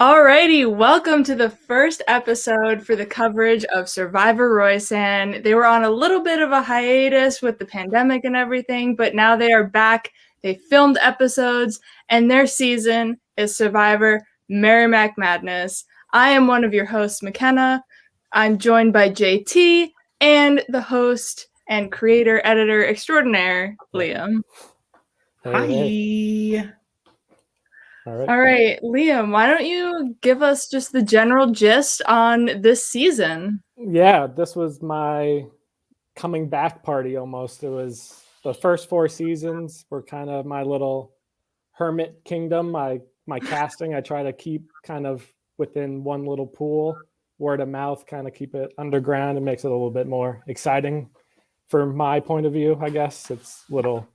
Alrighty, welcome to the first episode for the coverage of Survivor Roysan. They were on a little bit of a hiatus with the pandemic and everything, but now they are back. They filmed episodes, and their season is Survivor Merrimack Madness. I am one of your hosts, McKenna. I'm joined by JT and the host and creator, editor extraordinaire, Liam. Hi. All right, Liam, why don't you give us just the general gist on this season? Yeah, this was my coming back party almost. It was the first 4 seasons were kind of my little hermit kingdom. My casting, I try to keep kind of within one little pool, word of mouth, kind of keep it underground. It makes it a little bit more exciting from my point of view, I guess. It's little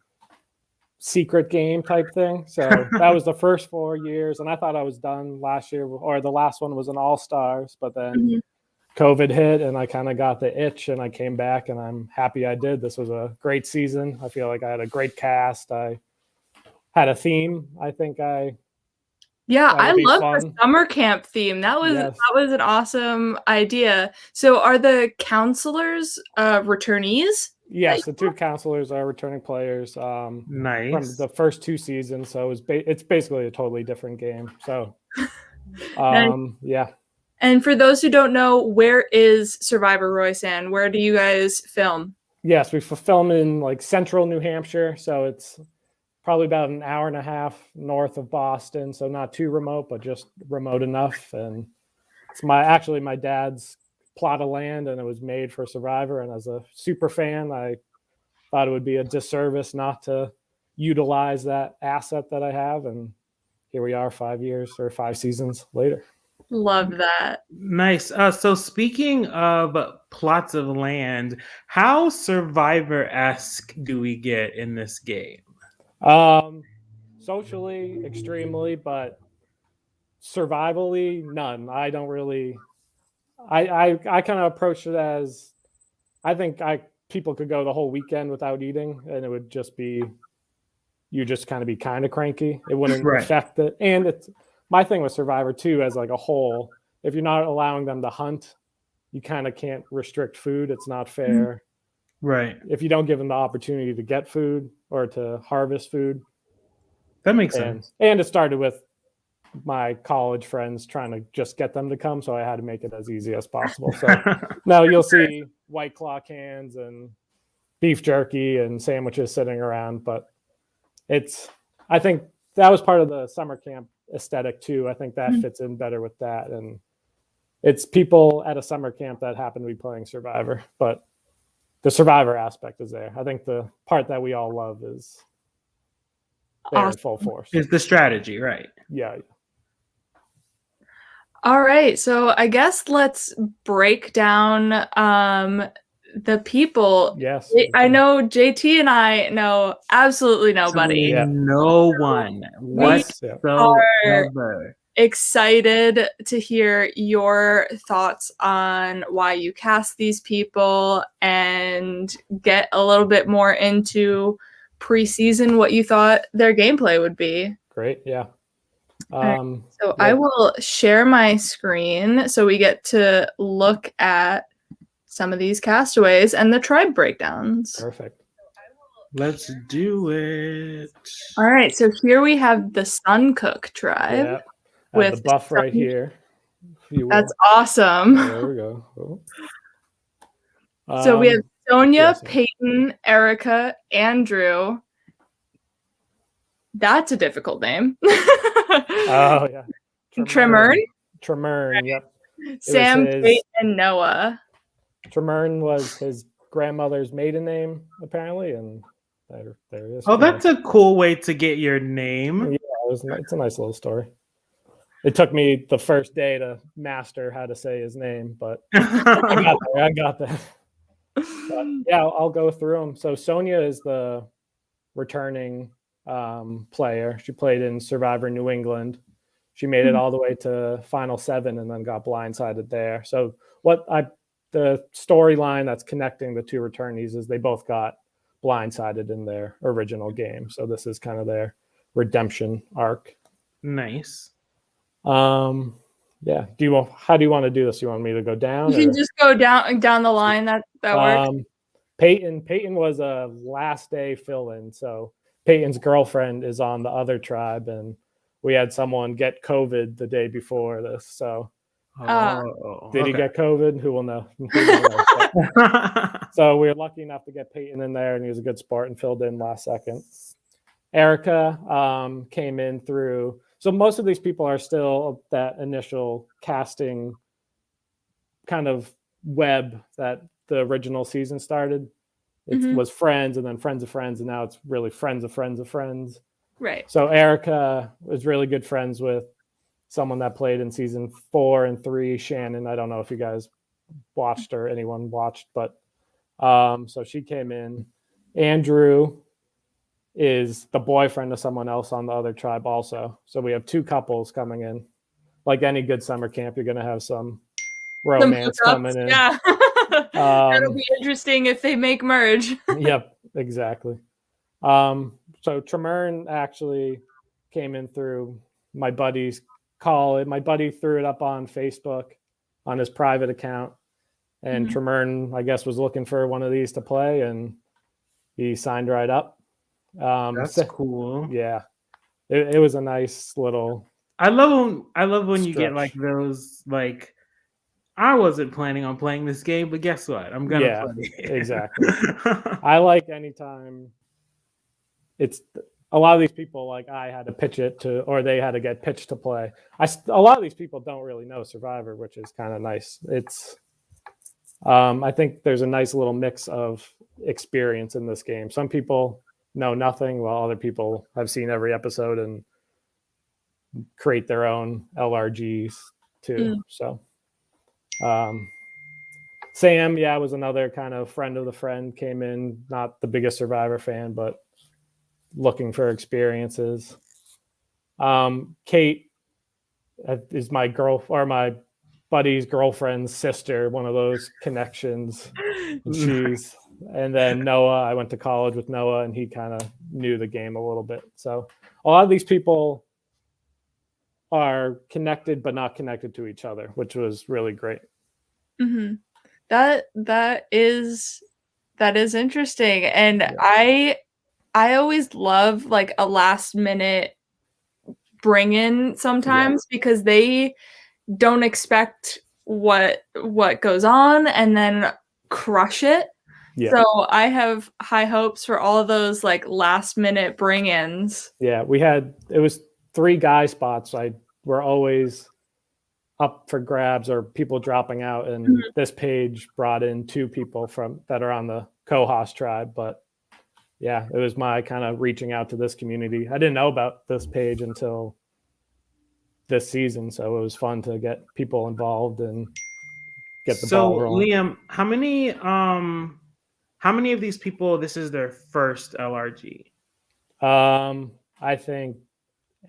secret game type thing. So that was the first 4 years, and I thought I was done last year, or the last one was an all-stars, but then COVID hit and I kind of got the itch and I came back, and I'm happy I did. This was a great season. I feel like I had a great cast. I had a theme. I think I love the summer camp theme. That was an awesome idea. So are the counselors returnees? Yes, the 2 counselors are returning players. Nice. From the first 2 seasons, so it's basically a totally different game. So, yeah. And for those who don't know, where is Survivor Roysan? Where do you guys film? Yes, we film in like central New Hampshire, so it's probably about an hour and a half north of Boston, so not too remote, but just remote enough. And it's my dad's plot of land, and it was made for Survivor. And as a super fan, I thought it would be a disservice not to utilize that asset that I have. And here we are 5 seasons later. Love that. Nice. So speaking of plots of land, how Survivor-esque do we get in this game? Socially, extremely, but survivally, none. I don't really. I kind of approach it as, I think people could go the whole weekend without eating, and it would just be, you just kind of be kind of cranky. It wouldn't affect it. And it's my thing with Survivor too, as like a whole. If you're not allowing them to hunt, you kind of can't restrict food. It's not fair. Right. If you don't give them the opportunity to get food or to harvest food. That makes sense. And it started with my college friends trying to just get them to come, so I had to make it as easy as possible. So now you'll see White Claw cans and beef jerky and sandwiches sitting around, but I think that was part of the summer camp aesthetic too. I think that fits in better with that, and it's people at a summer camp that happen to be playing Survivor, but the Survivor aspect is there. I think the part that we all love is there in full force. Is the strategy, right? Yeah. All right, so I guess let's break down the people. Yes. I know JT and I know absolutely nobody. No one whatsoever. Excited to hear your thoughts on why you cast these people and get a little bit more into preseason, what you thought their gameplay would be. Great, yeah. I will share my screen so we get to look at some of these castaways and the tribe breakdowns. Perfect. Let's do it. All right, so here we have the Suncook tribe. Yeah. With the buff right here. That's awesome. There we go. So we have Sonia, Peyton, Erica, Andrew. That's a difficult name. Oh, yeah. Tremern, yep. Sam, Kate, and Noah. Tremern was his grandmother's maiden name, apparently, and there it is. Oh, that's a cool way to get your name. Yeah, it's a nice little story. It took me the first day to master how to say his name, but I got there. But yeah, I'll go through them. So Sonia is the returning player. She played in Survivor New England. She made it all the way to Final 7 and then got blindsided there. So the storyline that's connecting the 2 returnees is they both got blindsided in their original game. So this is kind of their redemption arc. Nice. Yeah. How do you want to do this? You want me to go down? You can just go down the line. That works. Peyton was a last day fill-in. So Peyton's girlfriend is on the other tribe, and we had someone get COVID the day before this. So did he get COVID? Who will know? So we were lucky enough to get Peyton in there, and he was a good sport and filled in last second. Erica came in through. So most of these people are still that initial casting kind of web that the original season started. It was friends and then friends of friends, and now it's really friends of friends of friends. Right. So Erica was really good friends with someone that played in season 4 and 3, Shannon. I don't know if you guys watched or anyone watched, but so she came in. Andrew is the boyfriend of someone else on the other tribe also. So we have 2 couples coming in. Like any good summer camp, you're going to have some romance coming in. Yeah. That'll be interesting if they make merge. Yep, exactly. So Tremern actually came in through my buddy's call. My buddy threw it up on Facebook on his private account, and Tremern, I guess, was looking for one of these to play, and he signed right up. That's cool. Yeah, it was a nice little. I love when stretch. You get like those like. I wasn't planning on playing this game, but guess what? I'm gonna play it. Exactly. I like anytime it's a lot of these people, like I had to pitch it to, or they had to get pitched to play. A lot of these people don't really know Survivor, which is kind of nice. It's I think there's a nice little mix of experience in this game. Some people know nothing, while other people have seen every episode and create their own LRGs too. So Sam, was another kind of friend of the friend, came in, not the biggest Survivor fan, but looking for experiences. Kate is my my buddy's girlfriend's sister, one of those connections. And then Noah, I went to college with Noah, and he kind of knew the game a little bit. So a lot of these people are connected but not connected to each other, which was really great. That is interesting, and I always love like a last minute bring in sometimes because they don't expect what goes on and then crush it. So I have high hopes for all of those like last minute bring ins. It was 3 guy spots. We're always up for grabs or people dropping out, and this page brought in 2 people that are on the Cohos tribe. But it was my kind of reaching out to this community. I didn't know about this page until this season, so it was fun to get people involved and get the ball rolling. Liam, how many of these people this is their first LRG? I think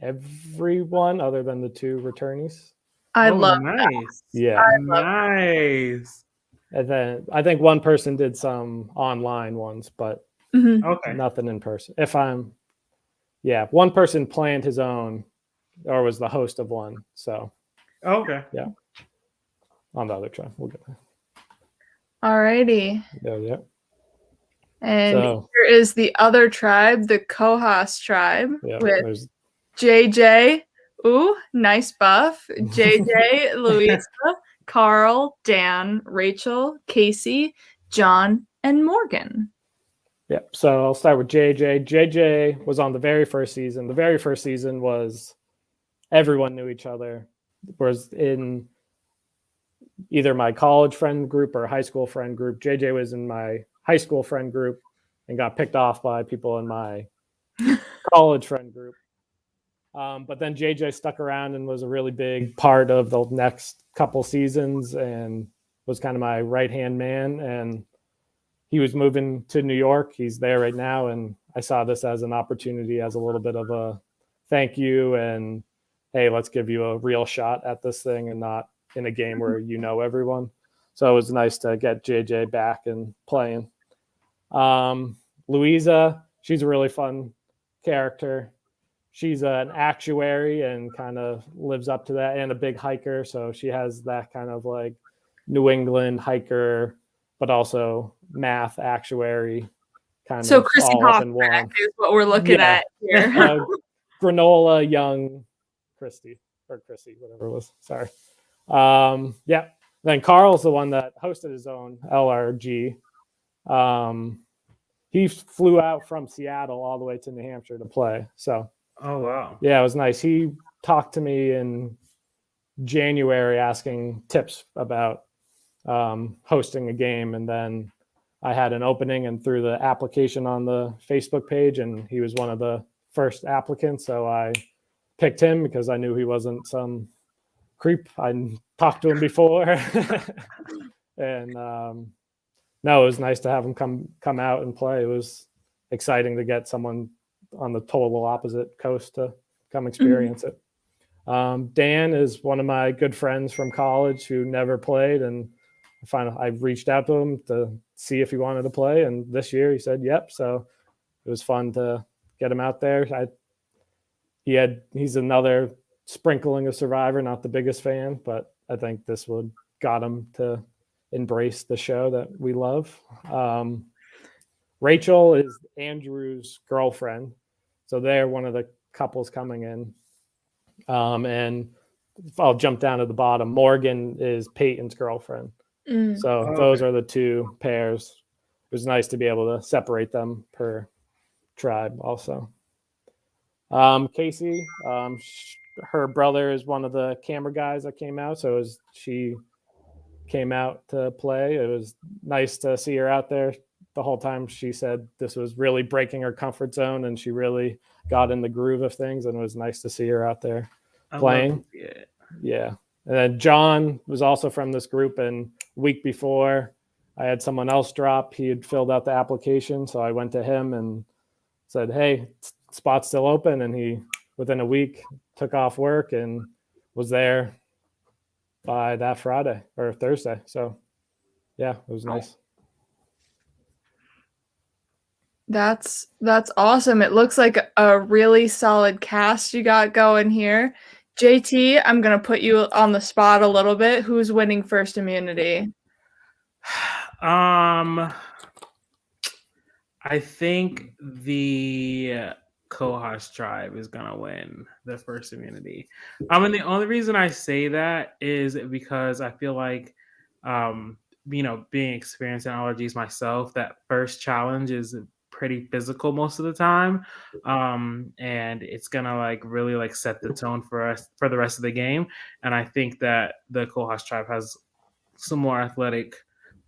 everyone other than the 2 returnees. I love nice. That. Yeah. Nice. And then I think one person did some online ones, but nothing in person. One person planned his own or was the host of one. So on the other tribe. We'll get there. Alrighty. Yeah. And here is the other tribe, the Cohos tribe, with JJ. Ooh, nice buff. JJ, Louisa, Carl, Dan, Rachel, Casey, John, and Morgan. Yep. So I'll start with JJ. JJ was on the very first season. The very first season was everyone knew each other. Was in either my college friend group or high school friend group. JJ was in my high school friend group and got picked off by people in my college friend group. But then JJ stuck around and was a really big part of the next couple seasons and was kind of my right-hand man. And he was moving to New York. He's there right now. And I saw this as an opportunity, as a little bit of a thank you. And, hey, let's give you a real shot at this thing and not in a game where you know everyone. So it was nice to get JJ back and playing. Louisa, she's a really fun character. she's an actuary and kind of lives up to that, and a big hiker. So she has that kind of like New England hiker, but also math actuary kind So of Chrissy all up in Hoffman one. is what we're looking Yeah. at here. Granola young Christy, whatever it was. Sorry. Yeah. Then Carl's the one that hosted his own LRG. He flew out from Seattle all the way to New Hampshire to play. So, Oh wow. yeah, it was nice. He talked to me in January asking tips about hosting a game, and then I had an opening and threw the application on the Facebook page, and he was one of the first applicants. So I picked him because I knew he wasn't some creep. I talked to him before, and no, it was nice to have him come out and play. It was exciting to get someone on the total opposite coast to come experience it. Dan is one of my good friends from college who never played, and I reached out to him to see if he wanted to play, and this year he said yep. So it was fun to get him out there. He's another sprinkling of Survivor, not the biggest fan, but I think this would got him to embrace the show that we love. Rachel is Andrew's girlfriend, so they're one of the couples coming in. And I'll jump down to the bottom. Morgan is Peyton's girlfriend. So those are the two pairs. It was nice to be able to separate them per tribe also. Casey, her brother is one of the camera guys that came out. So she came out to play. It was nice to see her out there. The whole time she said this was really breaking her comfort zone, and she really got in the groove of things, and it was nice to see her out there playing. Yeah. And then John was also from this group, and week before I had someone else drop. He had filled out the application, so I went to him and said, hey, spot's still open, and he within a week took off work and was there by that Friday or Thursday. So yeah, it was nice. That's awesome. It looks like a really solid cast you got going here. JT, I'm going to put you on the spot a little bit. Who's winning first immunity? I think the Kohash tribe is gonna win the first immunity. And the only reason I say that is because I feel like, being experienced in allergies myself, that first challenge is pretty physical most of the time, and it's gonna like really like set the tone for us for the rest of the game. And I think that the Kohash tribe has some more athletic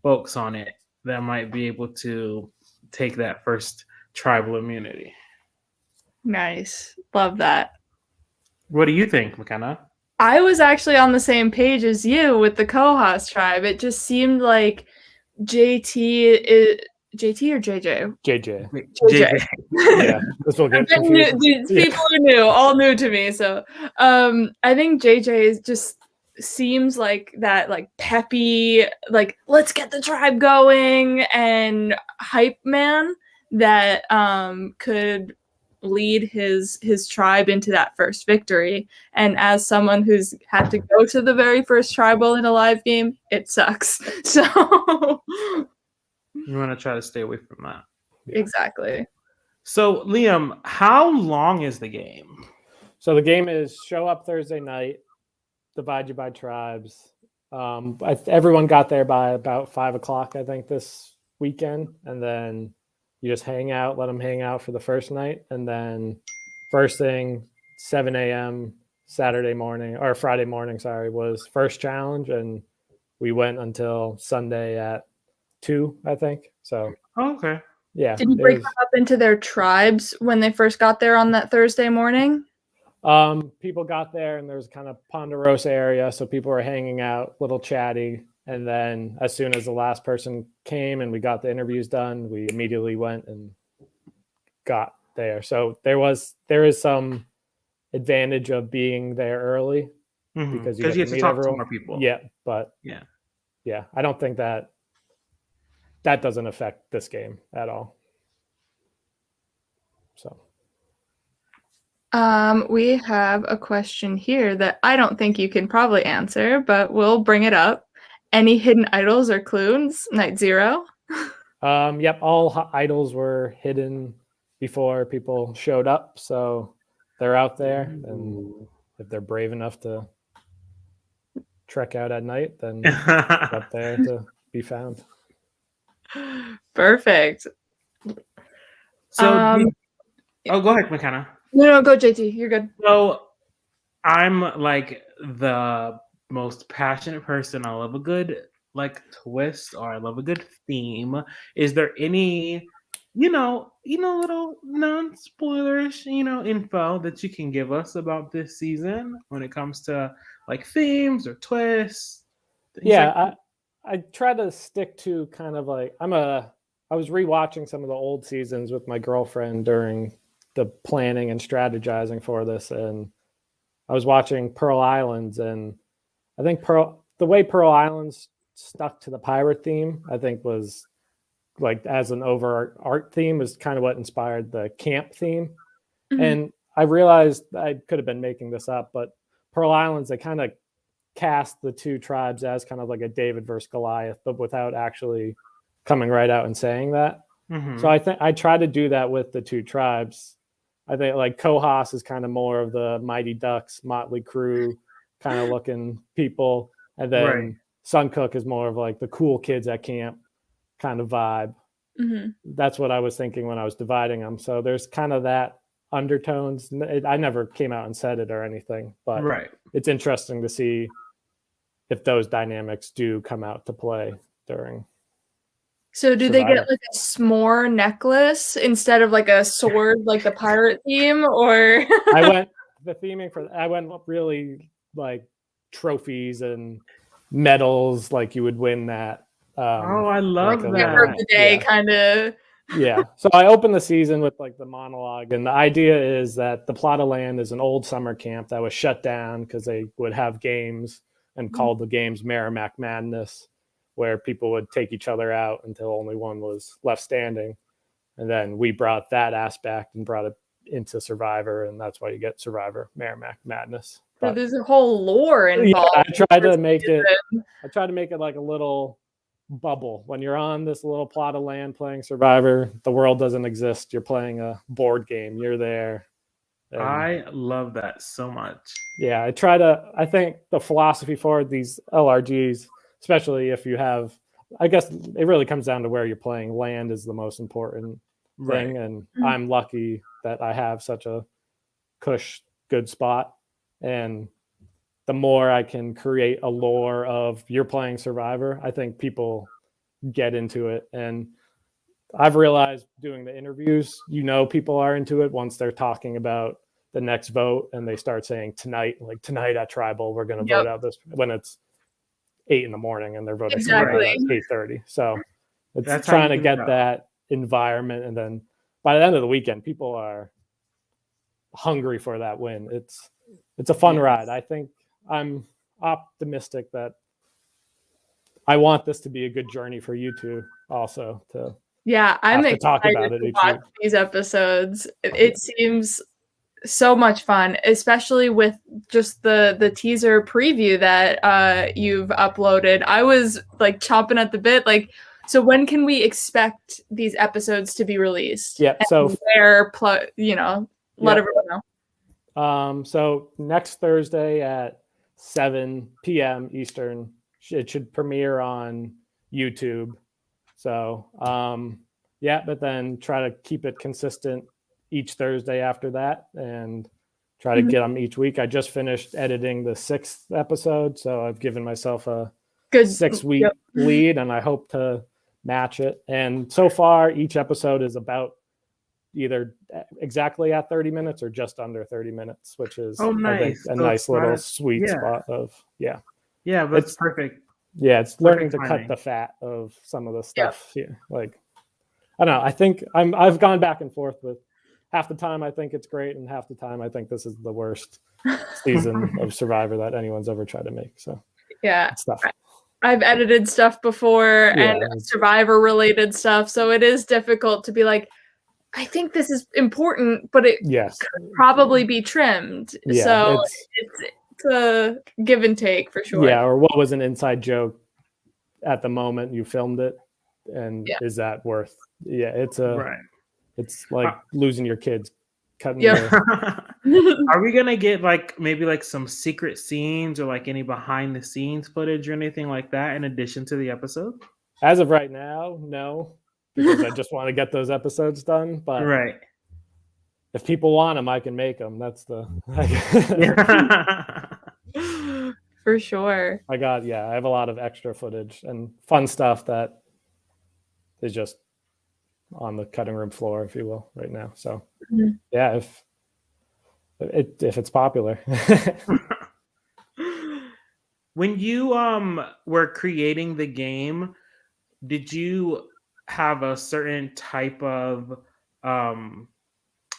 folks on it that might be able to take that first tribal immunity. Nice. Love that. What do you think, McKenna? I was actually on the same page as you with the Kohas tribe. It just seemed like JT or JJ? JJ. JJ. Yeah, this will get confusing. These people are new, all new to me. So I think JJ just seems like that, like peppy, like let's get the tribe going and hype man that could lead his tribe into that first victory. And as someone who's had to go to the very first tribal in a live game, it sucks. So You want to try to stay away from that. Exactly. So Liam, how long is the game? So the game is show up Thursday night, divide you by tribes. Everyone got there by about 5:00, I think, this weekend, and then you just hang out, let them hang out for the first night, and then first thing 7 a.m. Saturday morning or Friday morning, was first challenge, and we went until Sunday at 2, I think. So okay, yeah. Did you break them up into their tribes when they first got there on that Thursday morning? People got there, and there's kind of Ponderosa area, so people were hanging out, little chatty. And then as soon as the last person came and we got the interviews done, we immediately went and got there. So there is some advantage of being there early because you get to talk to more people. Yeah, but yeah, I don't think that doesn't affect this game at all. So We have a question here that I don't think you can probably answer, but we'll bring it up. Any hidden idols or clues? Night Zero? Yep, all idols were hidden before people showed up, so they're out there, and if they're brave enough to trek out at night, then it's up there to be found. Perfect. So, go ahead, McKenna. No, go JT. You're good. So, I'm like the most passionate person. I love a good like twist, or I love a good theme. Is there any, little non-spoilerish, info that you can give us about this season when it comes to like themes or twists? Yeah, I try to stick to kind of like I was rewatching some of the old seasons with my girlfriend during the planning and strategizing for this, and I was watching Pearl Islands, and I think the way Pearl Islands stuck to the pirate theme, I think was like as an art theme is kind of what inspired the camp theme. Mhm. And I realized I could have been making this up, but Pearl Islands, they kind of cast the two tribes as kind of like a David versus Goliath, but without actually coming right out and saying that. Mhm. So I think I try to do that with the two tribes. I think like Kohas is kind of more of the Mighty Ducks, Motley Crue kind of looking people. And then Right. Suncook is more of like the cool kids at camp kind of vibe. Mhm. That's what I was thinking when I was dividing them. So there's kind of that undertones. I never came out and said it or anything, but Right. it's interesting to see if those dynamics do come out to play during. So do they Survivor. get like a s'more necklace instead of like a sword, like the pirate theme, or? I went really like trophies and medals, like you would win that. I love like that. Of the day, kind of. Yeah. So I opened the season with like the monologue, and the idea is that the plot of land is an old summer camp that was shut down because they would have games and called the games Merrimack Madness, where people would take each other out until only one was left standing. And then we brought that aspect and brought it into Survivor, and that's why you get Survivor Merrimack Madness. But there's a whole lore involved. I try to make it like a little bubble. When you're on this little plot of land playing Survivor, the world doesn't exist. You're playing a board game. You're there. And I love that so much. Yeah, I think the philosophy for these LRGs, especially if you have, I guess it really comes down to where you're playing. Land is the most important thing. And I'm lucky that I have such a good spot. And the more I can create a lore of you're playing Survivor, I think people get into it. And I've realized doing the interviews, people are into it once they're talking about the next vote and they start saying tonight at Tribal, we're going to vote out this when it's 8 a.m. and they're voting at 8:30. So it's trying to get that environment. And then by the end of the weekend, people are hungry for that win. It's a fun ride. I think I'm optimistic that I want this to be a good journey for you two also to. Yeah, I'm excited talk about it to watch these episodes. It seems so much fun, especially with just the teaser preview that you've uploaded. I was like chomping at the bit. Like, so when can we expect these episodes to be released? Yeah, so where let everyone know. So next Thursday at 7 p.m. Eastern, it should premiere on YouTube. So, but then try to keep it consistent each Thursday after that and try to get them each week. I just finished editing the 6th episode, so I've given myself a good 6-week lead, and I hope to match it. And so far, each episode is about either exactly at 30 minutes or just under 30 minutes, which is I think a nice little sweet spot of but it's perfect. Yeah, it's learning to cut the fat of some of the stuff here. Like, I don't know. I think I've gone back and forth with half the time I think it's great, and half the time I think this is the worst season of Survivor that anyone's ever tried to make. So stuff. I've edited stuff before and Survivor related stuff, so it is difficult to be like, I think this is important, but it Yes. could probably be trimmed. Yeah, So it's a give and take for sure. Yeah, or what was an inside joke at the moment you filmed it, and is that worth? Yeah, it's like losing your kids, cutting their. Are we gonna get like maybe like some secret scenes or like any behind the scenes footage or anything like that in addition to the episode? As of right now, no, because I just want to get those episodes done. But if people want them, I can make them. That's the. For sure. I have a lot of extra footage and fun stuff that is just on the cutting room floor, if you will, right now. So yeah, if it's popular. When you were creating the game, did you have a certain type of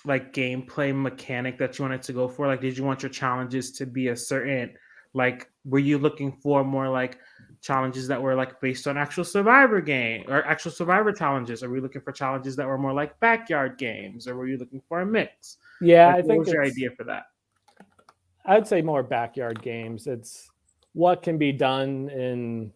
like gameplay mechanic that you wanted to go for? Like, did you want your challenges to be a certain, like, were you looking for more like challenges that were like based on actual Survivor game or actual Survivor challenges? Or were you looking for challenges that were more like backyard games, or were you looking for a mix? Yeah, like, I think what was your idea for that? I'd say more backyard games. It's what can be done in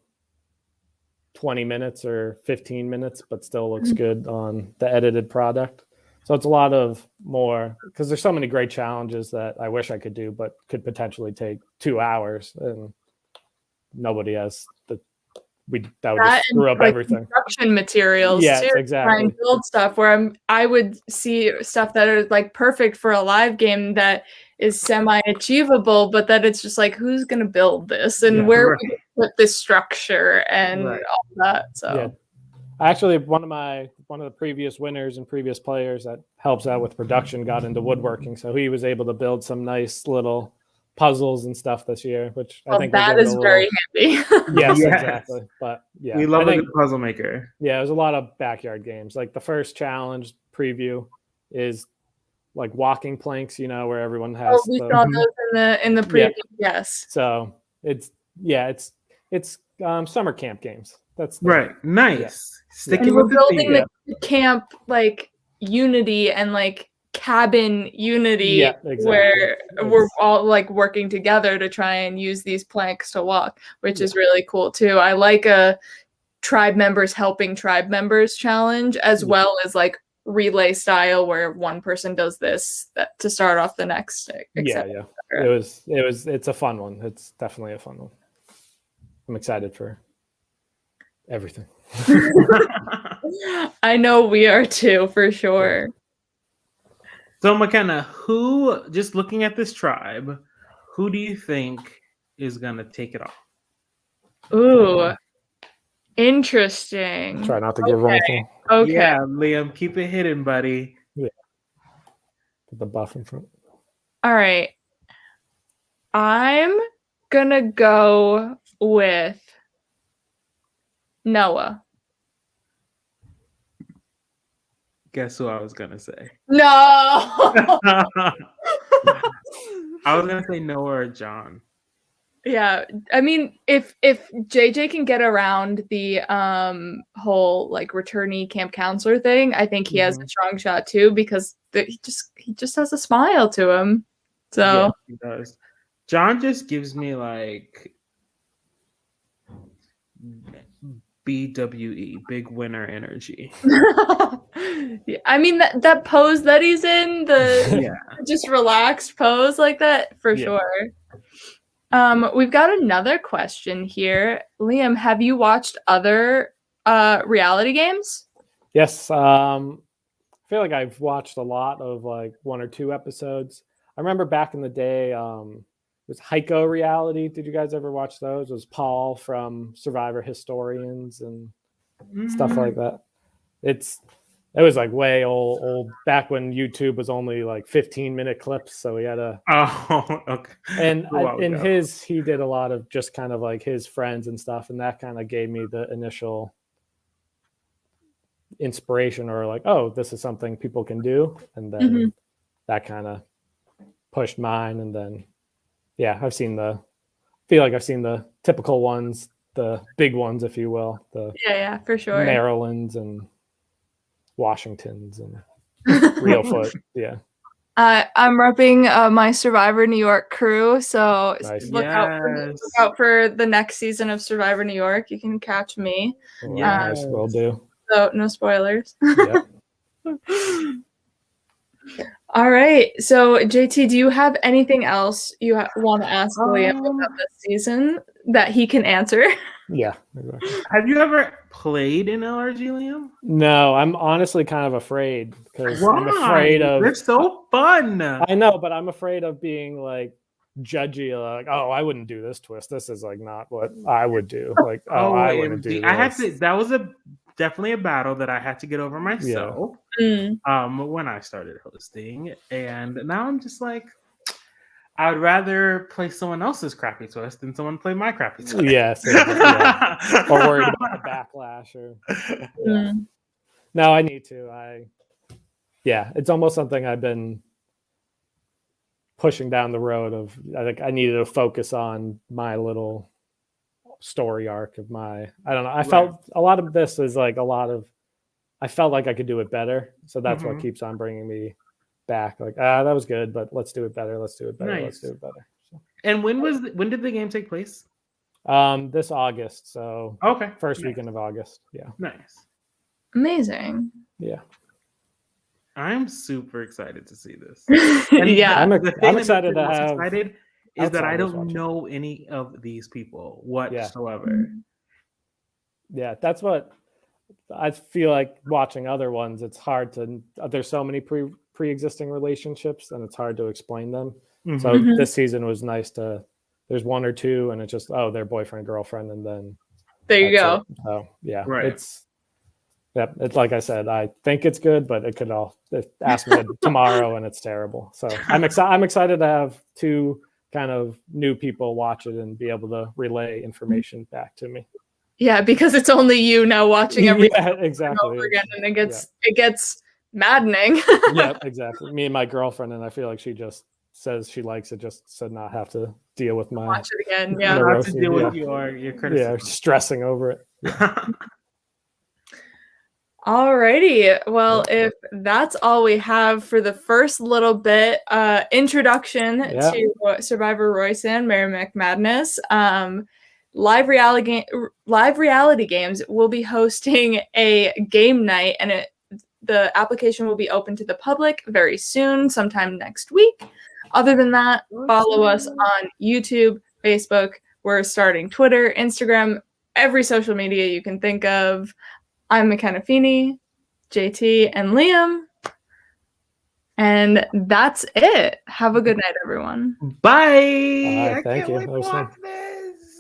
20 minutes or 15 minutes, but still looks good on the edited product. So it's a lot of more, because there's so many great challenges that I wish I could do, but could potentially take 2 hours, and nobody has that would just screw up everything. Construction materials, yes, too. exactly. Try and build stuff where I would see stuff that are like perfect for a live game that is semi-achievable, but that it's just like, who's gonna build this and where we put this structure and all that. So actually, one of the previous winners and previous players that helps out with production got into woodworking, so he was able to build some nice little puzzles and stuff this year, which I think that is very handy. yes, exactly. But yeah, we love a good puzzle maker. Yeah, there's a lot of backyard games. Like the first challenge preview is like walking planks, where everyone has. We saw those in the preview. Yes. So it's summer camp games. That's nice. And we're building the camp like unity and like cabin unity where we're all like working together to try and use these planks to walk, which is really cool too. I like a tribe members helping tribe members challenge, as well as like relay style where one person does this to start off the next. It's a fun one. It's definitely a fun one. I'm excited for everything. I know we are too, for sure. So McKenna, just looking at this tribe, who do you think is gonna take it off? Ooh, interesting. Try not to give anything. Okay. Yeah, Liam, keep it hidden, buddy. Yeah. Put the buff in front. All right. I'm gonna go with Noah. Guess who I was gonna say? No. I was gonna say Noah or John. Yeah, I mean, if JJ can get around the whole like returnee camp counselor thing, I think he has a strong shot too, because he just has a smile to him. So he does. John just gives me like BWE, big winner energy. I mean that pose that he's in, just relaxed pose like that, for sure. We've got another question here. Liam, have you watched other reality games? Yes. I feel like I've watched a lot of like 1 or 2 episodes. I remember back in the day, it was Heiko reality. Did you guys ever watch those? It was Paul from Survivor Historians and stuff like that. It was like way old back when YouTube was only like 15-minute clips. So he had and he did a lot of just kind of like his friends and stuff. And that kind of gave me the initial inspiration, or like, oh, this is something people can do. And then that kind of pushed mine. And then, yeah, I've seen the typical ones, the big ones, if you will, for sure, Maryland's and Washington's, and real foot. Yeah. I'm repping my Survivor New York crew, so Nice. look out for the next season of Survivor New York. You can catch me. Well, nice, will do. So no spoilers. Yep. All right. So JT, do you have anything else you want to ask Liam about this season that he can answer? Yeah. Exactly. Have you ever played in LRG, Liam? No, I'm honestly kind of afraid because I'm afraid of. They're so fun. I know, but I'm afraid of being like judgy. Like, oh, I wouldn't do this twist. This is like not what I would do. Like, I wouldn't do this. I had to. That was definitely a battle that I had to get over myself. When I started hosting, and now I'm just like, I would rather play someone else's crappy twist than someone play my crappy twist. Yes, yeah. Or worried about the backlash. Or no, I need to. It's almost something I've been pushing down the road of. I think I needed to focus on my little story arc of my. I don't know. I felt a lot of this is like a lot of. I felt like I could do it better, so that's what keeps on bringing me back. Like, that was good, but let's do it better. Let's do it better. Nice. Let's do it better. So. And when did the game take place? This August. So first weekend of August. Yeah. Nice. Amazing. Yeah. I'm super excited to see this. Yeah. I'm excited to have. Excited is that I don't know any of these people whatsoever. Yeah, that's what I feel like watching other ones. It's hard to. There's so many pre-existing relationships, and it's hard to explain them. So this season was nice to. There's one or two, and it's just they're boyfriend girlfriend, and then there you go. So yeah, it's like I said, I think it's good, but it could ask me tomorrow, and it's terrible. So I'm excited to have two kind of new people watch it and be able to relay information back to me. Yeah, because it's only you now watching everything exactly over again, and it gets maddening. Yeah, exactly. Me and my girlfriend, and I feel like she just says she likes it just to not have to deal with my watch it again. Yeah, not to deal with your criticism. Yeah, stressing over it. Yeah. Alrighty. Well, if that's all we have for the first little bit, introduction to Survivor Roysan, Merrimack Madness. Live reality games will be hosting a game night, and the application will be open to the public very soon, sometime next week. Other than that, follow us on YouTube, Facebook. We're starting Twitter, Instagram, every social media you can think of. I'm McKenna, JT, and Liam. And that's it. Have a good night, everyone. Bye. Thank you.